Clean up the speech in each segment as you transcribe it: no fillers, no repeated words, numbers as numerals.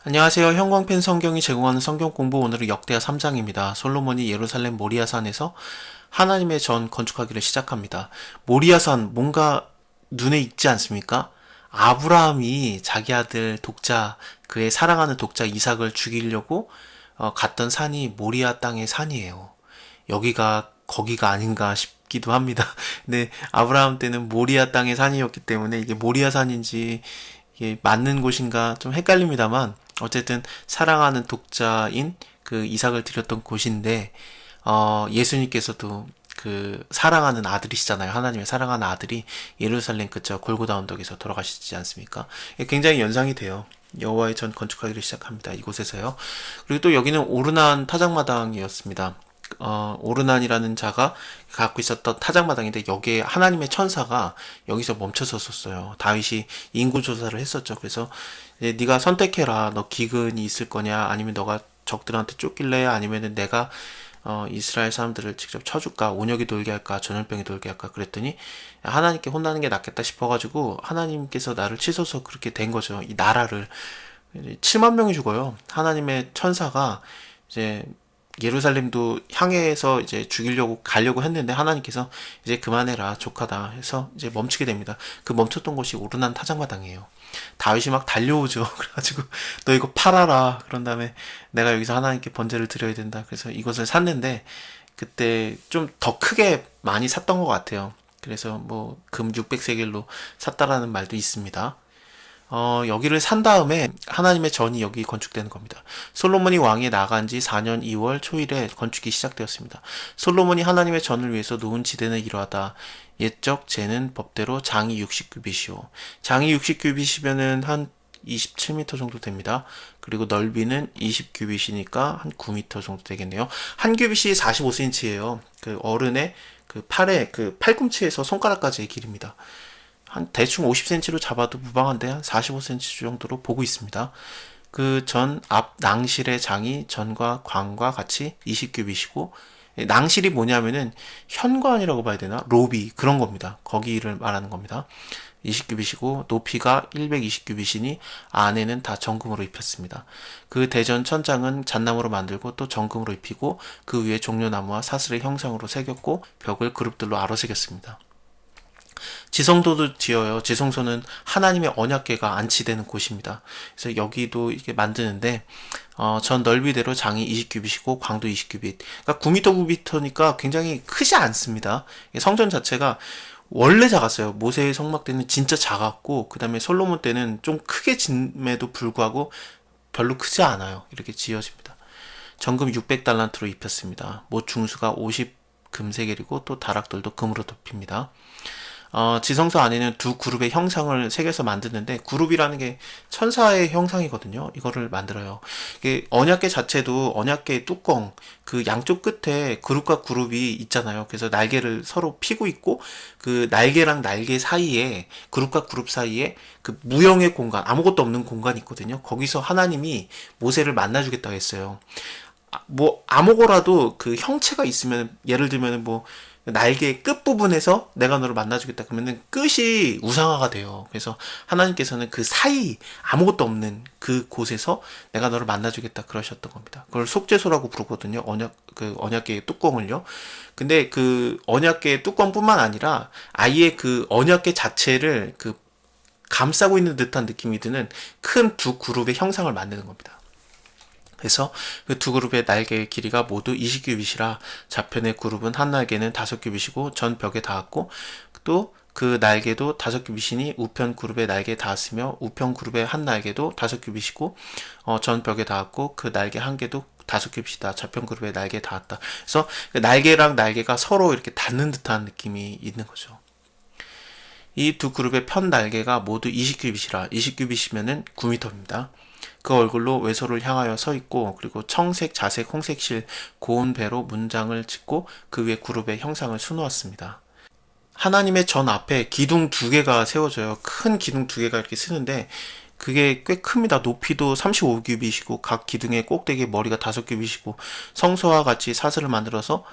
안녕하세요. 형광펜 성경이 제공하는 성경 공부 오늘은 역대하 3장입니다. 솔로몬이 예루살렘 모리아산에서 하나님의 전 건축하기를 시작합니다. 모리아산 뭔가 눈에 익지 않습니까? 아브라함이 자기 아들 독자, 그의 사랑하는 독자 이삭을 죽이려고 갔던 산이 모리아 땅의 산이에요. 여기가 거기가 아닌가 싶기도 합니다. 근데 아브라함 때는 모리아 땅의 산이었기 때문에 이게 모리아 산인지 이게 맞는 곳인가 좀 헷갈립니다만 어쨌든 사랑하는 독자인 그 이삭을 드렸던 곳인데 예수님께서도 그 사랑하는 아들이시잖아요. 하나님의 사랑하는 아들이 예루살렘 그저 골고다 언덕에서 돌아가시지 않습니까? 굉장히 연상이 돼요. 여호와의 전 건축하기를 시작합니다. 이곳에서요. 그리고 또 여기는 오르난 타작마당이었습니다. 오르난이라는 자가 갖고 있었던 타작마당인데 여기에 하나님의 천사가 여기서 멈춰섰었어요. 다윗이 인구조사를 했었죠. 그래서 이제 네가 선택해라. 너 기근이 있을 거냐 아니면 너가 적들한테 쫓길래 아니면은 내가 이스라엘 사람들을 직접 쳐줄까 온역이 돌게 할까 전염병이 돌게 할까 그랬더니 하나님께 혼나는 게 낫겠다 싶어가지고 하나님께서 나를 치소서 그렇게 된 거죠. 이 나라를 7만 명이 죽어요. 하나님의 천사가 이제 예루살렘도 향해서 이제 죽이려고 가려고 했는데 하나님께서 이제 그만해라 족하다 해서 이제 멈추게 됩니다. 그 멈췄던 곳이 오르난 타작마당이에요. 다윗이 막 달려오죠. 그래가지고 너 이거 팔아라. 그런 다음에 내가 여기서 하나님께 번제를 드려야 된다. 그래서 이것을 샀는데 그때 좀 더 크게 많이 샀던 것 같아요. 그래서 뭐 금 600세겔로 샀다라는 말도 있습니다. 여기를 산 다음에 하나님의 전이 여기 건축되는 겁니다. 솔로몬이 왕에 나간 지 4년 2월 초일에 건축이 시작되었습니다. 솔로몬이 하나님의 전을 위해서 놓은 지대는 이러하다. 옛적 재는 법대로 장이 60규빗이요. 장이 60규빗이면은 한 27m 정도 됩니다. 그리고 넓이는 20규빗이니까 한 9m 정도 되겠네요. 한 규빗이 45cm예요. 그 어른의 그 팔의 그 팔꿈치에서 손가락까지의 길입니다. 한 대충 50cm로 잡아도 무방한데 한 45cm 정도로 보고 있습니다. 그 전 앞 낭실의 장이 전과 광과 같이 20규빗이고 낭실이 뭐냐면은 현관이라고 봐야 되나? 로비 그런 겁니다. 거기를 말하는 겁니다. 20규빗이고 높이가 120규빗이니 안에는 다 정금으로 입혔습니다. 그 대전 천장은 잣나무로 만들고 또 정금으로 입히고 그 위에 종려나무와 사슬의 형상으로 새겼고 벽을 그룹들로 아로새겼습니다. 지성소도 지어요. 지성소는 하나님의 언약궤가 안치되는 곳입니다. 그래서 여기도 이렇게 만드는데 전 넓이대로 장이 20규빗이고 광도 20규빗. 그러니까 9m 9m니까 굉장히 크지 않습니다. 성전 자체가 원래 작았어요. 모세의 성막 때는 진짜 작았고 그 다음에 솔로몬 때는 좀 크게 짓임에도 불구하고 별로 크지 않아요. 이렇게 지어집니다. 정금 600달란트로 입혔습니다. 못 중수가 50 금세겔이고 또 다락돌도 금으로 덮입니다. 지성소 안에는 두 그룹의 형상을 새겨서 만드는데 그룹이라는 게 천사의 형상이거든요. 이거를 만들어요. 이게 언약궤 자체도 언약궤 뚜껑 그 양쪽 끝에 그룹과 그룹이 있잖아요. 그래서 날개를 서로 피고 있고 그 날개랑 날개 사이에 그룹과 그룹 사이에 그 무형의 공간 아무것도 없는 공간이 있거든요. 거기서 하나님이 모세를 만나주겠다고 했어요. 뭐 아무거라도 그 형체가 있으면 예를 들면 뭐 날개의 끝부분에서 내가 너를 만나주겠다 그러면은 끝이 우상화가 돼요. 그래서 하나님께서는 그 사이 아무것도 없는 그 곳에서 내가 너를 만나주겠다 그러셨던 겁니다. 그걸 속죄소라고 부르거든요. 언약궤의 뚜껑을요. 근데 그 언약궤의 뚜껑뿐만 아니라 아예 그 언약궤 자체를 그 감싸고 있는 듯한 느낌이 드는 큰 두 그룹의 형상을 만드는 겁니다. 그래서 그 두 그룹의 날개의 길이가 모두 20규빗이라 좌편의 그룹은 한 날개는 5규빗이고 전 벽에 닿았고 또 그 날개도 5규빗이니 우편 그룹의 날개에 닿았으며 우편 그룹의 한 날개도 5규빗이고 전 벽에 닿았고 그 날개 한 개도 5규빗이다. 좌편 그룹의 날개에 닿았다. 그래서 그 날개랑 날개가 서로 이렇게 닿는 듯한 느낌이 있는 거죠. 이 두 그룹의 편 날개가 모두 20규빗이라 20규빗이면은 9m입니다. 그 얼굴로 외소를 향하여 서 있고 그리고 청색, 자색, 홍색 실 고운 배로 문장을 짓고 그 위에 그룹의 형상을 수놓았습니다. 하나님의 전 앞에 기둥 두 개가 세워져요. 큰 기둥 두 개가 이렇게 쓰는데 그게 꽤 큽니다. 높이도 35규빗이고 각 기둥의 꼭대기에 머리가 5규빗이고 성소와 같이 사슬을 만들어서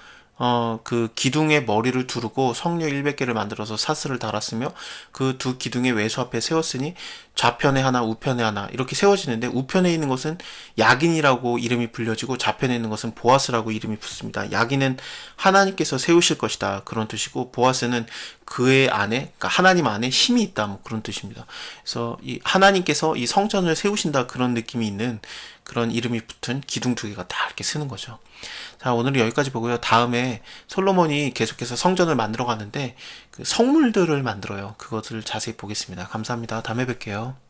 그 기둥에 머리를 두르고 성류 100개를 만들어서 사슬을 달았으며 그 두 기둥의 외수 앞에 세웠으니 좌편에 하나 우편에 하나 이렇게 세워지는데, 우편에 있는 것은 야긴이라고 이름이 불려지고 좌편에 있는 것은 보아스라고 이름이 붙습니다. 야긴은 하나님께서 세우실 것이다 그런 뜻이고, 보아스는 그의 안에, 그러니까 하나님 안에 힘이 있다 뭐 그런 뜻입니다. 그래서 이 하나님께서 이 성전을 세우신다 그런 느낌이 있는 그런 이름이 붙은 기둥 두 개가 다 이렇게 쓰는 거죠. 자, 오늘은 여기까지 보고요. 다음에 솔로몬이 계속해서 성전을 만들어 가는데 그 성물들을 만들어요. 그것을 자세히 보겠습니다. 감사합니다. 다음에 뵐게요.